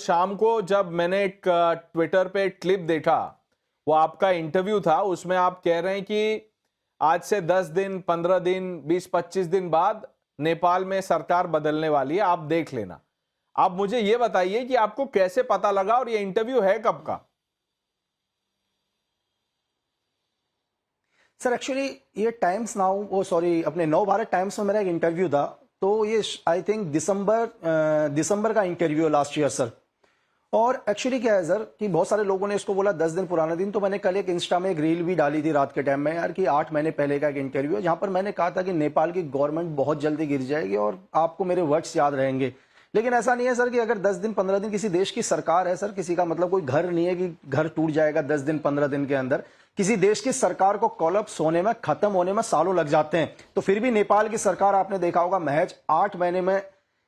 शाम को जब मैंने एक ट्विटर पे क्लिप देखा, वो आपका इंटरव्यू था, उसमें आप कह रहे हैं कि आज से 10 दिन, 15 दिन, 20-25 दिन बाद नेपाल में सरकार बदलने वाली है, आप देख लेना। आप मुझे ये बताइए कि आपको कैसे पता लगा और ये इंटरव्यू है कब का? सर एक्चुअली ये टाइम्स नाउ वो सॉरी अपने नव भारत टाइम्स में मेरा एक इंटरव्यू था, तो ये आई थिंक दिसंबर का इंटरव्यू है लास्ट ईयर सर। और एक्चुअली क्या है सर कि बहुत सारे लोगों ने इसको बोला 10 दिन पुराना दिन, तो मैंने कल एक इंस्टा में एक रील भी डाली थी रात के टाइम में यार कि 8 महीने पहले का एक इंटरव्यू है जहां पर मैंने कहा था कि नेपाल की गवर्नमेंट बहुत जल्दी गिर जाएगी और आपको मेरे वर्ड्स याद रहेंगे। लेकिन ऐसा नहीं है सर कि अगर 10 दिन 15 दिन किसी देश की सरकार है सर, किसी का मतलब कोई घर नहीं है कि घर टूट जाएगा 10 दिन 15 दिन के अंदर। किसी देश की सरकार को कोलैप्स होने में, खत्म होने में सालों लग जाते हैं, तो फिर भी नेपाल की सरकार आपने देखा होगा महज 8 महीने में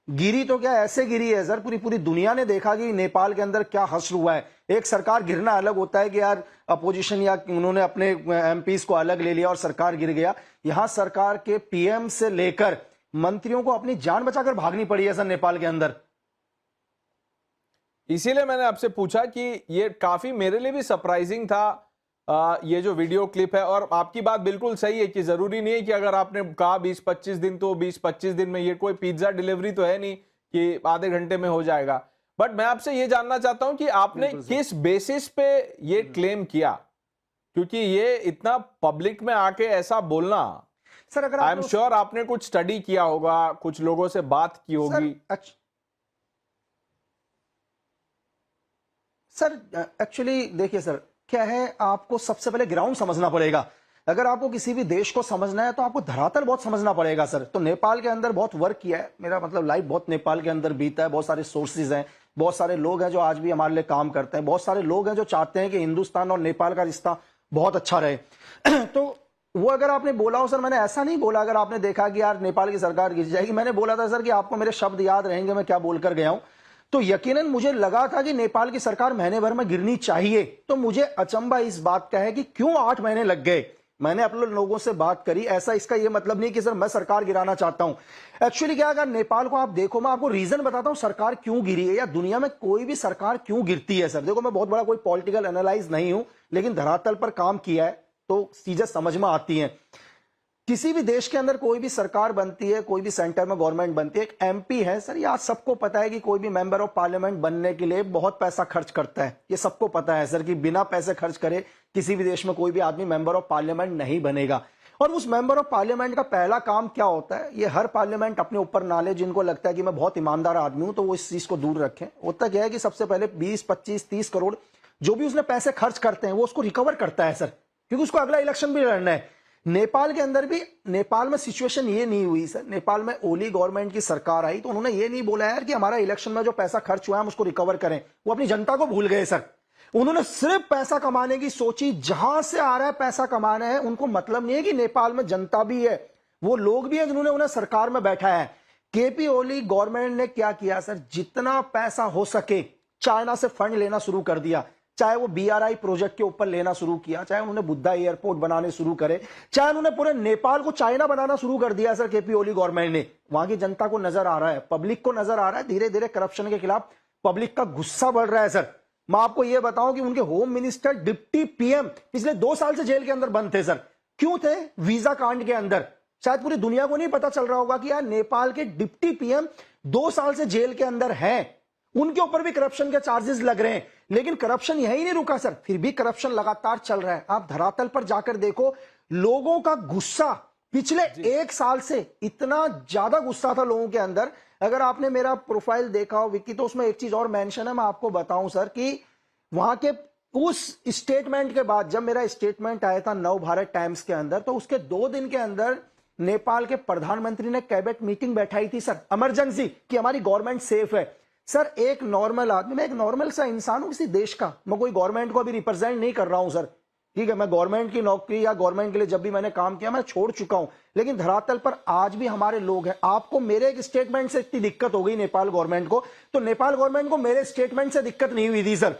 गिरी। तो क्या ऐसे गिरी है सर, पूरी पूरी दुनिया ने देखा कि नेपाल के अंदर क्या हश्र हुआ है। एक सरकार गिरना अलग होता है कि यार अपोजिशन या उन्होंने अपने एमपीज को अलग ले लिया और सरकार गिर गया। यहां सरकार के पीएम से लेकर मंत्रियों को अपनी जान बचाकर भागनी पड़ी है सर नेपाल के अंदर। इसीलिए मैंने आपसे पूछा कि ये काफी मेरे लिए भी सरप्राइजिंग था ये जो वीडियो क्लिप है। और आपकी बात बिल्कुल सही है कि जरूरी नहीं है कि अगर आपने कहा 20-25 दिन तो 20-25 दिन में, ये कोई पिज्जा डिलीवरी तो है नहीं कि आधे घंटे में हो जाएगा। बट मैं आपसे ये जानना चाहता हूं कि आपने किस बेसिस पे ये क्लेम किया, क्योंकि ये इतना पब्लिक में आके ऐसा बोलना, सर अगर आई एम श्योर आपने कुछ स्टडी किया होगा, कुछ लोगों से बात की होगी। सर एक्चुअली देखिए सर क्या है, आपको सबसे पहले ग्राउंड समझना पड़ेगा। अगर आपको किसी भी देश को समझना है तो आपको धरातल बहुत समझना पड़ेगा सर। तो नेपाल के अंदर बहुत वर्क किया है, मेरा मतलब लाइफ बहुत नेपाल के अंदर बीता है। बहुत सारे सोर्सेज हैं, बहुत सारे लोग हैं जो आज भी हमारे लिए काम करते हैं, बहुत सारे लोग हैं जो चाहते हैं कि हिंदुस्तान और नेपाल का रिश्ता बहुत अच्छा रहे। तो वो अगर आपने बोला हो सर, मैंने ऐसा नहीं बोला अगर आपने देखा कि यार नेपाल की सरकार गिर जाएगी, मैंने बोला था सर कि आपको मेरे शब्द याद रहेंगे मैं क्या बोलकर गया हूं। तो यकीनन मुझे लगा था कि नेपाल की सरकार महीने भर में गिरनी चाहिए। तो मुझे अचंभा इस बात का है कि क्यों 8 महीने लग गए। मैंने अपने लोगों से बात करी, ऐसा इसका ये मतलब नहीं कि सर मैं सरकार गिराना चाहता हूं। एक्चुअली क्या, अगर नेपाल को आप देखो, मैं आपको रीजन बताता हूं सरकार क्यों गिरी है या दुनिया में कोई भी सरकार क्यों गिरती है। सर देखो, मैं बहुत बड़ा कोई पॉलिटिकल एनालाइज नहीं हूं, लेकिन धरातल पर काम किया है तो चीजें समझ में आती हैं। किसी भी देश के अंदर कोई भी सरकार बनती है, कोई भी सेंटर में गवर्नमेंट बनती है, एक एमपी है सर, ये आज सबको पता है कि कोई भी मेंबर ऑफ पार्लियामेंट बनने के लिए बहुत पैसा खर्च करता है। ये सबको पता है सर कि बिना पैसे खर्च करे किसी भी देश में कोई भी आदमी मेंबर ऑफ पार्लियामेंट नहीं बनेगा। और उस मेंबर ऑफ पार्लियामेंट का पहला काम क्या होता है, ये हर पार्लियामेंट अपने ऊपर ना ले। जिनको लगता है कि मैं बहुत ईमानदार आदमी हूं तो वो इस चीज को दूर रखें। होता क्या है कि सबसे पहले 20, 25, 30 करोड़ जो भी उसने पैसे खर्च करते हैं वो उसको रिकवर करता है सर, क्योंकि उसको अगला इलेक्शन भी लड़ना है। नेपाल के अंदर भी, नेपाल में सिचुएशन ये नहीं हुई सर। नेपाल में ओली गवर्नमेंट की सरकार आई तो उन्होंने ये नहीं बोला यार कि हमारा इलेक्शन में जो पैसा खर्च हुआ है हम उसको रिकवर करें। वो अपनी जनता को भूल गए सर। उन्होंने सिर्फ पैसा कमाने की सोची। जहां से आ रहा है पैसा कमाना है, उनको मतलब नहीं है कि नेपाल में जनता भी है, वो लोग भी है जिन्होंने उन्हें सरकार में बैठा है। केपी ओली गवर्नमेंट ने क्या किया सर, जितना पैसा हो सके चाइना से फंड लेना शुरू कर दिया। चाहे वो बीआरआई प्रोजेक्ट के ऊपर लेना शुरू किया, चाहे उन्होंने बुद्धा एयरपोर्ट बनाने शुरू करे, चाहे उन्होंने पूरे नेपाल को चाइना बनाना शुरू कर दिया सर केपी ओली गवर्नमेंट ने। वहां की जनता को नजर आ रहा है, पब्लिक को नजर आ रहा है, धीरे धीरे करप्शन के खिलाफ पब्लिक का गुस्सा बढ़ रहा है सर। मैं आपको यह बताऊं कि उनके होम मिनिस्टर, डिप्टी पीएम पिछले 2 साल से जेल के अंदर बंद थे सर। क्यों थे? वीजा कांड के अंदर। शायद पूरी दुनिया को नहीं पता चल रहा होगा कि यार नेपाल के डिप्टी पीएम 2 साल से जेल के अंदर हैं। उनके ऊपर भी करप्शन के चार्जेस लग रहे हैं। लेकिन करप्शन यही नहीं रुका सर, फिर भी करप्शन लगातार चल रहा है। आप धरातल पर जाकर देखो, लोगों का गुस्सा पिछले 1 साल से इतना ज्यादा गुस्सा था लोगों के अंदर। अगर आपने मेरा प्रोफाइल देखा हो विक्की, तो उसमें एक चीज और मेंशन है, मैं आपको बताऊं सर कि वहां के उस स्टेटमेंट के बाद, जब मेरा स्टेटमेंट आया था नव भारत टाइम्स के अंदर, तो उसके 2 दिन के अंदर नेपाल के प्रधानमंत्री ने कैबिनेट मीटिंग बैठाई थी सर, इमरजेंसी, कि हमारी गवर्नमेंट सेफ है। सर एक नॉर्मल आदमी, मैं एक नॉर्मल सा इंसान हूं किसी देश का, मैं कोई गवर्नमेंट को अभी रिप्रेजेंट नहीं कर रहा हूं सर, ठीक है। मैं गवर्नमेंट की नौकरी या गवर्नमेंट के लिए जब भी मैंने काम किया मैं छोड़ चुका हूं, लेकिन धरातल पर आज भी हमारे लोग हैं। आपको मेरे एक स्टेटमेंट से इतनी दिक्कत हो गई नेपाल गवर्नमेंट को, तो नेपाल गवर्नमेंट को मेरे स्टेटमेंट से दिक्कत नहीं हुई थी सर,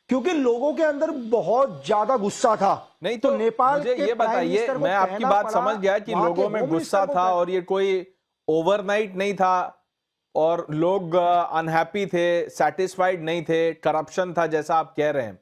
क्योंकि लोगों के अंदर बहुत ज्यादा गुस्सा था। नहीं तो नेपाल मुझे ये बताइए, मैं आपकी बात समझ गया कि लोगों में गुस्सा था और ये कोई ओवरनाइट नहीं था और लोग अनहैप्पी थे, सेटिस्फाइड नहीं थे, करप्शन था जैसा आप कह रहे हैं।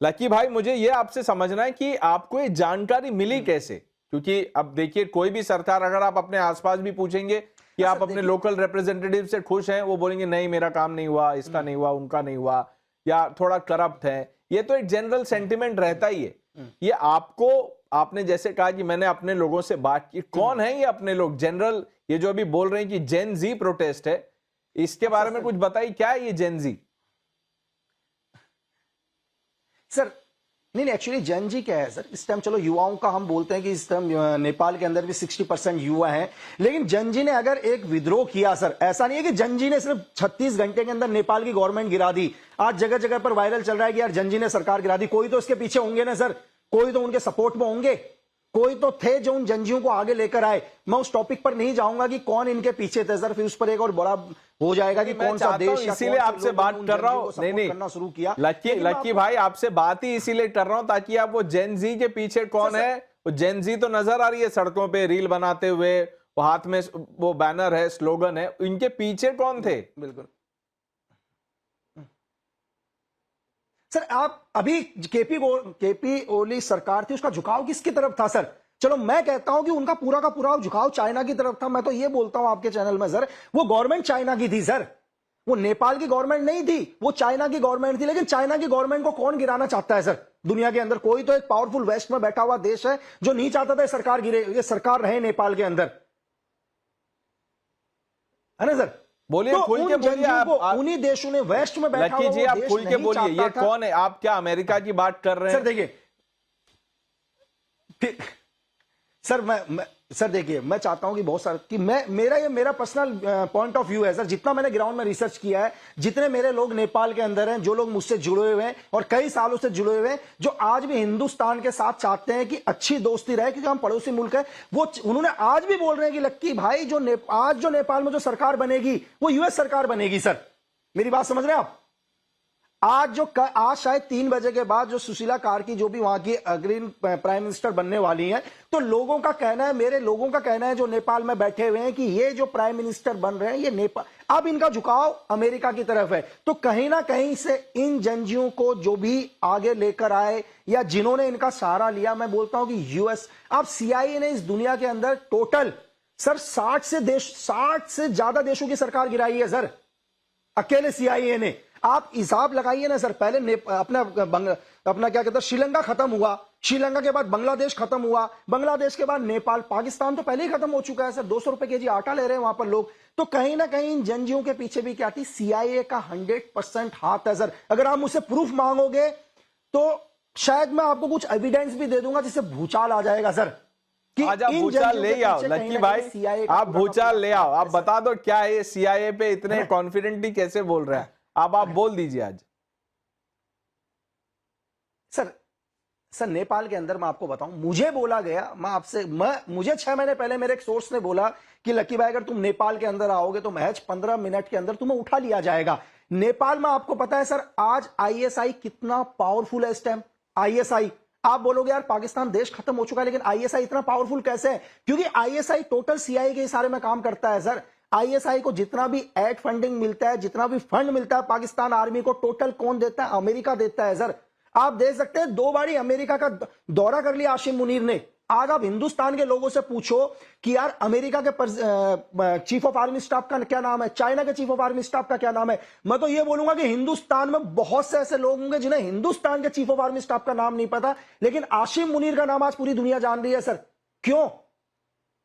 लकी भाई, मुझे ये आपसे समझना है कि आपको ये जानकारी मिली कैसे? क्योंकि अब देखिए, कोई भी सरकार, अगर आप अपने आसपास भी पूछेंगे कि आप अपने लोकल रिप्रेजेंटेटिव से खुश हैं, वो बोलेंगे नहीं मेरा काम नहीं हुआ, इसका नहीं हुआ, उनका नहीं हुआ, या थोड़ा करप्ट है। ये तो एक जनरल सेंटिमेंट रहता ही है। ये आपको, आपने जैसे कहा कि मैंने अपने लोगों से बात की, कौन है ये अपने लोग? जनरल, ये जो अभी बोल रहे हैं कि जेन जी प्रोटेस्ट है, इसके बारे में कुछ बताइए, क्या है ये जेन जी? सर नहीं एक्चुअली जैन जी क्या है सर, इस टाइम चलो युवाओं का हम बोलते हैं कि इस टाइम नेपाल के अंदर भी 60% युवा हैं, लेकिन जैन जी ने अगर एक विद्रोह किया सर, ऐसा नहीं है कि जैन जी ने सिर्फ 36 घंटे के अंदर नेपाल की गवर्नमेंट गिरा दी। आज जगह जगह पर वायरल चल रहा है कि यार जैन जी ने सरकार गिरा दी। कोई तो इसके पीछे होंगे ना सर, कोई तो उनके सपोर्ट में होंगे, कोई तो थे जो उन जंजियों को आगे लेकर आए। मैं उस टॉपिक पर नहीं जाऊंगा कि कौन इनके पीछे थे सर, फिर उस पर एक और बड़ा हो जाएगा कि कौन सा देश, इसीलिए आपसे बात कर रहा हूं। नहीं करना शुरू किया। लकी भाई, आपसे बात ही इसीलिए कर रहा हूं ताकि आप वो जेन जी के पीछे कौन है, वो जेन जी तो नजर आ रही है सड़कों पे रील बनाते हुए, वो हाथ में वो बैनर है, स्लोगन है, इनके पीछे कौन थे? बिल्कुल सर, आप अभी केपी ओली सरकार थी, उसका झुकाव किसकी तरफ था सर? चलो मैं कहता हूं कि उनका पूरा का पूरा झुकाव चाइना की तरफ था। मैं तो ये बोलता हूं आपके चैनल में सर, वो गवर्नमेंट चाइना की थी सर, वो नेपाल की गवर्नमेंट नहीं थी, वो चाइना की गवर्नमेंट थी। लेकिन चाइना की गवर्नमेंट को कौन गिराना चाहता है सर दुनिया के अंदर? कोई तो एक पावरफुल वेस्ट में बैठा हुआ देश है जो नहीं चाहता था ये सरकार गिरे, ये सरकार रहे नेपाल के अंदर, है ना सर? बोलिए, खुल के बोलिए। आप उन्हीं देशों ने वेस्ट में बैठा लकी जी, आप खुल के बोलिए, ये कौन है? आप क्या अमेरिका की बात कर रहे हैं? सर देखिए सर देखिए, मैं चाहता हूं कि बहुत सारे कि मेरा पर्सनल पॉइंट ऑफ व्यू है सर। जितना मैंने ग्राउंड में रिसर्च किया है, जितने मेरे लोग नेपाल के अंदर हैं, जो लोग मुझसे जुड़े हुए हैं और कई सालों से जुड़े हुए हैं, जो आज भी हिंदुस्तान के साथ चाहते हैं कि अच्छी दोस्ती रहे क्योंकि हम पड़ोसी मुल्क है, वो उन्होंने आज भी बोल रहे हैं कि लक्की भाई आज जो नेपाल में जो सरकार बनेगी वो यूएस सरकार बनेगी सर। मेरी बात समझ रहे हैं आप? आज शायद 3 बजे के बाद जो सुशीला कार्की जो भी वहां की अग्रणी प्राइम मिनिस्टर बनने वाली हैं, तो लोगों का कहना है, मेरे लोगों का कहना है जो नेपाल में बैठे हुए हैं, कि ये जो प्राइम मिनिस्टर बन रहे हैं ये नेपाल, अब इनका झुकाव अमेरिका की तरफ है। तो कहीं ना कहीं से इन जंजियों को जो भी आगे लेकर आए या जिन्होंने इनका सहारा लिया, मैं बोलता हूं कि यूएस, अब सीआईए ने इस दुनिया के अंदर टोटल सर 60 से ज्यादा देशों की सरकार गिराई है सर, अकेले सीआईए ने। आप हिसाब लगाइए ना सर, पहले अपना क्या कहते हैं, श्रीलंका खत्म हुआ, श्रीलंका के बाद बांग्लादेश खत्म हुआ, बांग्लादेश के बाद नेपाल, पाकिस्तान तो पहले ही खत्म हो चुका है सर। 200 रुपए केजी आटा ले रहे हैं वहां पर लोग। तो कहीं ना कहीं इन जंजियों के पीछे भी क्या थी, सीआईए का 100% हाथ है सर। अगर आप मुझसे प्रूफ मांगोगे तो शायद मैं आपको कुछ एविडेंस भी दे दूंगा जिससे भूचाल आ जाएगा सर। आज आप भूचाल ले आओ लक्की भाई, आप भूचाल ले आओ, आप बता दो क्या है सीआईए पे इतने कॉन्फिडेंटली कैसे बोल रहे हैं आप बोल दीजिए आज। सर नेपाल के अंदर मैं आपको बताऊं, मुझे बोला गया, मुझे 6 महीने पहले मेरे एक सोर्स ने बोला कि लक्की भाई अगर तुम नेपाल के अंदर आओगे तो महज 15 मिनट के अंदर तुम्हें उठा लिया जाएगा। नेपाल में आपको पता है सर आज आईएसआई कितना पावरफुल है इस टाइम। आईएसआई, आप बोलोगे यार पाकिस्तान देश खत्म हो चुका है, लेकिन आईएसआई इतना पावरफुल कैसे है? क्योंकि आईएसआई टोटल सीआईए के इशारे में काम करता है सर। आईएसआई को जितना भी एड फंडिंग मिलता है, जितना भी फंड मिलता है पाकिस्तान आर्मी को, टोटल कौन देता है? अमेरिका देता है सर। आप देख सकते हैं 2 बार अमेरिका का दौरा कर लिया आसिम मुनीर ने। आज आप हिंदुस्तान के लोगों से पूछो कि यार अमेरिका के चीफ ऑफ आर्मी स्टाफ का क्या नाम है, चाइना के चीफ ऑफ आर्मी स्टाफ का क्या नाम है, मैं तो ये बोलूंगा कि हिंदुस्तान में बहुत से ऐसे लोग होंगे जिन्हें हिंदुस्तान के चीफ ऑफ आर्मी स्टाफ का नाम नहीं पता, लेकिन आसिम मुनीर का नाम आज पूरी दुनिया जान रही है सर। क्यों?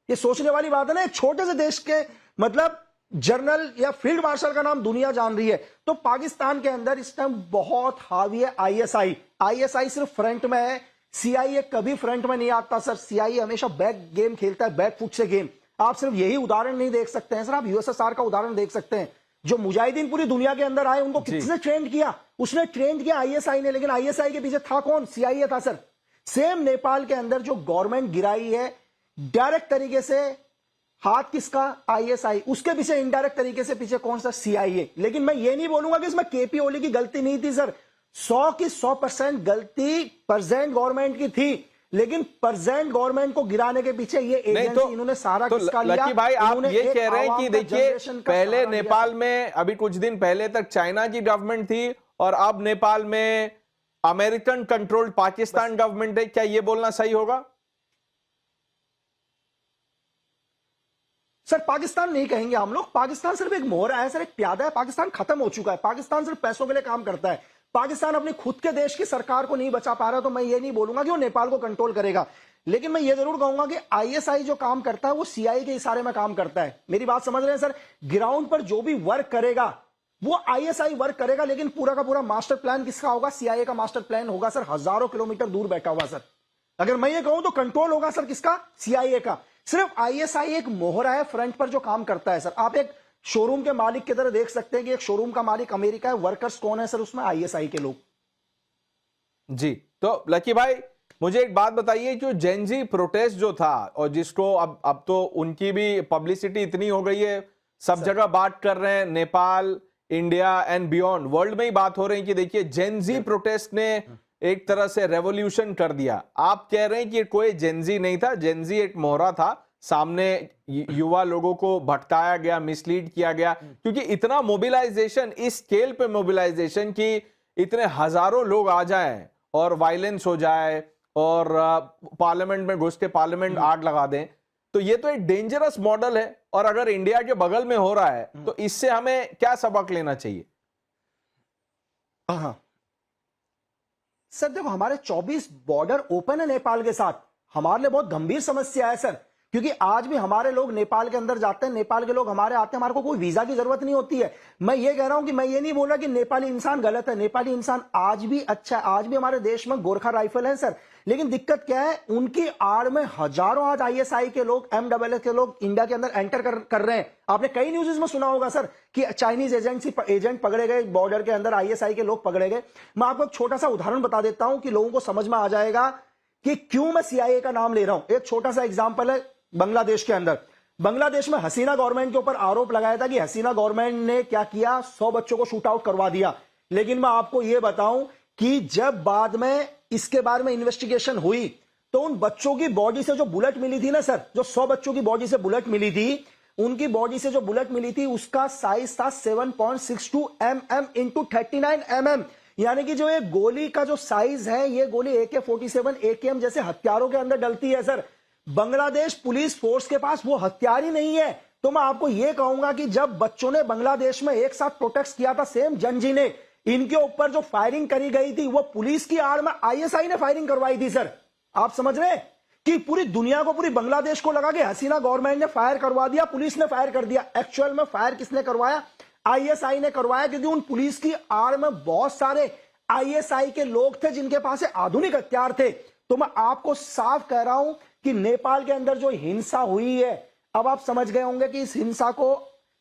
ये सोचने वाली बात है ना, एक छोटे से देश के मतलब जनरल या फील्ड मार्शल का नाम दुनिया जान रही है। तो पाकिस्तान के अंदर इस टाइम बहुत हावी है आईएसआई। आईएसआई सिर्फ फ्रंट में है, सीआईए कभी फ्रंट में नहीं आता सर। सीआईए हमेशा बैक गेम खेलता है, बैक फुट से गेम। आप सिर्फ यही उदाहरण नहीं देख सकते हैं सर, आप यूएसएसआर का उदाहरण देख सकते हैं। जो मुजाहिदीन पूरी दुनिया के अंदर आए उनको किसने ट्रेंड किया? उसने ट्रेंड किया आईएसआई ने, लेकिन आईएसआई के पीछे था कौन? सीआईए था सर। सेम नेपाल के अंदर जो गवर्नमेंट गिराई है डायरेक्ट तरीके से, हाथ किसका? आईएसआई। उसके पीछे इनडायरेक्ट तरीके से पीछे कौन सा? सीआईए। लेकिन मैं ये नहीं बोलूंगा कि इसमें केपी ओली की गलती नहीं थी सर। 100 की 100% गलती प्रेजेंट गवर्नमेंट की थी। लेकिन प्रेजेंट गवर्नमेंट को गिराने के पीछे ये नहीं एजेंसी तो इन्होंने सारा तो किसका लिया? लकी भाई आप इन्होंने ये एक कह रहे हैं आवाम कि का देखिए जनरेशन का पहले सहारा लिया। नेपाल में अभी कुछ दिन पहले तक चाइना की गवर्नमेंट थी और अब नेपाल में अमेरिकन कंट्रोल्ड पाकिस्तान गवर्नमेंट है, क्या ये बोलना सही होगा? सर पाकिस्तान नहीं कहेंगे हम लोग, पाकिस्तान सिर्फ एक मोहरा है सर, एक प्यादा है। पाकिस्तान खत्म हो चुका है, पाकिस्तान सिर्फ पैसों के लिए काम करता है। पाकिस्तान अपनी खुद के देश की सरकार को नहीं बचा पा रहा, तो मैं ये नहीं बोलूंगा कि वो नेपाल को कंट्रोल करेगा, लेकिन मैं ये जरूर कहूंगा कि आईएसआई जो काम करता है वो सीआईए के इशारे में काम करता है। मेरी बात समझ रहे हैं सर? ग्राउंड पर जो भी वर्क करेगा वो आईएसआई वर्क करेगा, लेकिन पूरा का पूरा मास्टर प्लान किसका होगा? सीआईए का मास्टर प्लान होगा सर, हजारों किलोमीटर दूर बैठा हुआ सर। अगर मैं ये कहूं तो कंट्रोल होगा सर किसका? सीआईए का। सिर्फ आईएसआई एक मोहरा है फ्रंट पर जो काम करता है सर। आप एक शोरूम के मालिक की तरह देख सकते हैं कि एक शोरूम का मालिक अमेरिका है, वर्कर्स कौन है सर उसमें? आईएसआई के लोग। जी तो लकी भाई मुझे एक बात बताइए, जो जेनजी प्रोटेस्ट जो था और जिसको अब तो उनकी भी पब्लिसिटी इतनी हो गई है, सब जगह बात कर रहे हैं, Nepal, India and beyond world में ही बात हो रही है कि देखिए जेनजी प्रोटेस्ट ने एक तरह से रेवोल्यूशन कर दिया। आप कह रहे हैं कि कोई जेनजी नहीं था, जेनजी एक मोहरा था, सामने युवा लोगों को भटकाया गया, मिसलीड किया गया, क्योंकि इतना मोबिलाइजेशन, इस स्केल पे मोबिलाइजेशन की इतने हजारों लोग आ जाएं और वायलेंस हो जाए और पार्लियामेंट में घुस के पार्लियामेंट आग लगा दें, तो ये तो एक डेंजरस मॉडल है। और अगर इंडिया के बगल में हो रहा है तो इससे हमें क्या सबक लेना चाहिए? हाँ सर देखो, हमारे 24 बॉर्डर ओपन है नेपाल के साथ, हमारे लिए बहुत गंभीर समस्या है सर, क्योंकि आज भी हमारे लोग नेपाल के अंदर जाते हैं, नेपाल के लोग हमारे आते हैं, हमारे को कोई वीजा की जरूरत नहीं होती है। मैं ये कह रहा हूं कि मैं ये नहीं बोल रहा कि नेपाली इंसान गलत है, नेपाली इंसान आज भी अच्छा है, आज भी हमारे देश में गोरखा राइफल है सर, लेकिन दिक्कत क्या है? उनकी आड़ में हजारों आज आईएसआई के लोग, एमडब्ल्यूएस के लोग इंडिया के अंदर एंटर कर रहे हैं। आपने कई न्यूज़ में सुना होगा सर कि चाइनीज एजेंट पकड़े गए, बॉर्डर के अंदर आईएसआई के लोग पकड़े गए। मैं आपको एक छोटा सा उदाहरण बता देता हूं कि लोगों को समझ में आ जाएगा कि क्यों मैं सीआईए का नाम ले रहा हूं। एक छोटा सा एग्जाम्पल है बांग्लादेश के अंदर। बांग्लादेश में हसीना गवर्नमेंट के ऊपर आरोप लगाया था कि हसीना गवर्नमेंट ने क्या किया, 100 बच्चों को शूट आउट करवा दिया। लेकिन मैं आपको यह बताऊं कि जब बाद में इसके बारे में इन्वेस्टिगेशन हुई तो उन बच्चों की बॉडी से जो बुलेट मिली थी ना सर, जो 100 बच्चों की बॉडी से बुलेट मिली थी, उनकी बॉडी से जो बुलेट मिली थी उसका साइज था 7.62 mm इंटू 39 mm, यानी कि जो ये गोली का जो साइज है, ये गोली AK-47 AKM जैसे हथियारों के अंदर डलती है सर। बांग्लादेश पुलिस फोर्स के पास वो हथियार ही नहीं है। तो मैं आपको यह कहूंगा कि जब बच्चों ने बांग्लादेश में एक साथ प्रोटेस्ट किया था, सेम जनजी ने, इनके ऊपर जो फायरिंग करी गई थी वो पुलिस की आड़ में आईएसआई ने फायरिंग करवाई थी सर। आप समझ रहे हैं कि पूरी दुनिया को, पूरी बांग्लादेश को लगा कि हसीना गवर्नमेंट ने फायर करवा दिया, पुलिस ने फायर कर दिया। एक्चुअल में फायर किसने करवाया? आईएसआई ने करवाया, क्योंकि उन पुलिस की आड़ में बहुत सारे आईएसआई के लोग थे जिनके पास आधुनिक हथियार थे। तो मैं आपको साफ कह रहा हूं कि नेपाल के अंदर जो हिंसा हुई है, अब आप समझ गए होंगे कि इस हिंसा को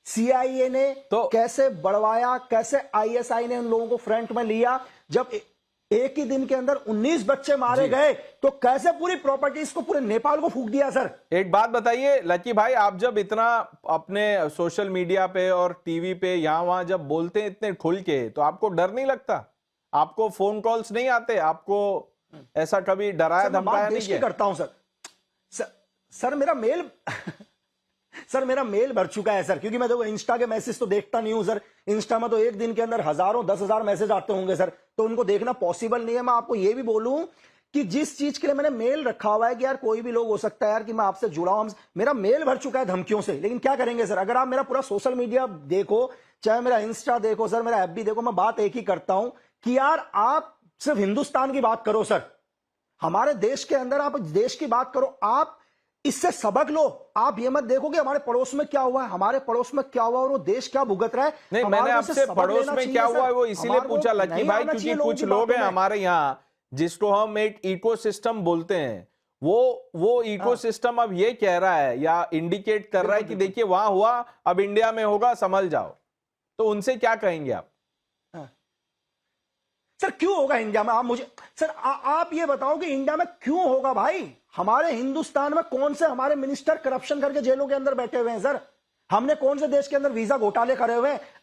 सीआईए ने तो कैसे बढ़वाया, कैसे आईएसआई ने उन लोगों को फ्रंट में लिया। जब एक ही दिन के अंदर 19 बच्चे मारे गए तो कैसे पूरी प्रॉपर्टीज को, पूरे नेपाल को फूंक दिया सर। एक बात बताइए लकी भाई, आप जब इतना अपने सोशल मीडिया पे और टीवी पे यहां वहां जब बोलते हैं इतने खुल के, तो आपको डर नहीं लगता? आपको फोन कॉल्स नहीं आते? आपको ऐसा कभी डराया धमकाया नहीं किया? करता हूं सर मेरा मेल सर मेरा मेल भर चुका है सर, क्योंकि मैं देखो इंस्टा के मैसेज तो देखता नहीं हूं सर। इंस्टा में तो एक दिन के अंदर हजारों 10,000 मैसेज आते होंगे सर, तो उनको देखना पॉसिबल नहीं है। मैं आपको यह भी बोलूं कि जिस चीज के लिए मैंने मेल रखा हुआ है कि यार कोई भी लोग हो सकता है यार कि मैं आपसे जुड़ा हूं, मेरा मेल भर चुका है धमकियों से। लेकिन क्या करेंगे सर, अगर आप मेरा पूरा सोशल मीडिया देखो, चाहे मेरा इंस्टा देखो सर, मेरा एफबी देखो, मैं बात एक ही करता हूं कि यार आप सिर्फ हिंदुस्तान की बात करो सर, हमारे देश के अंदर आप देश की बात करो, आप इससे सबक लो। आप ये मत देखो कि हमारे पड़ोस में क्या हुआ है, हमारे पड़ोस में क्या हुआ और वो देश क्या भुगत रहा है। नहीं, मैंने आपसे पड़ोस में क्या हुआ है वो इसीलिए पूछा लकी भाई, क्योंकि कुछ लोग हैं हमारे यहाँ जिसको हम एक इकोसिस्टम बोलते हैं, वो इकोसिस्टम अब ये कह रहा है या इंडिकेट कर रहा है कि देखिए वहां हुआ, अब इंडिया में होगा, संभल जाओ। तो उनसे क्या कहेंगे आप? सर क्यों होगा इंडिया में? आप मुझे सर आप ये बताओ कि इंडिया में क्यों होगा भाई? हमारे हिंदुस्तान में कौन से हमारे मिनिस्टर करप्शन करके जेलों के अंदर बैठे हुए हैं सर? हमने कौन से देश के अंदर वीजा घोटाले करे हुए हैं?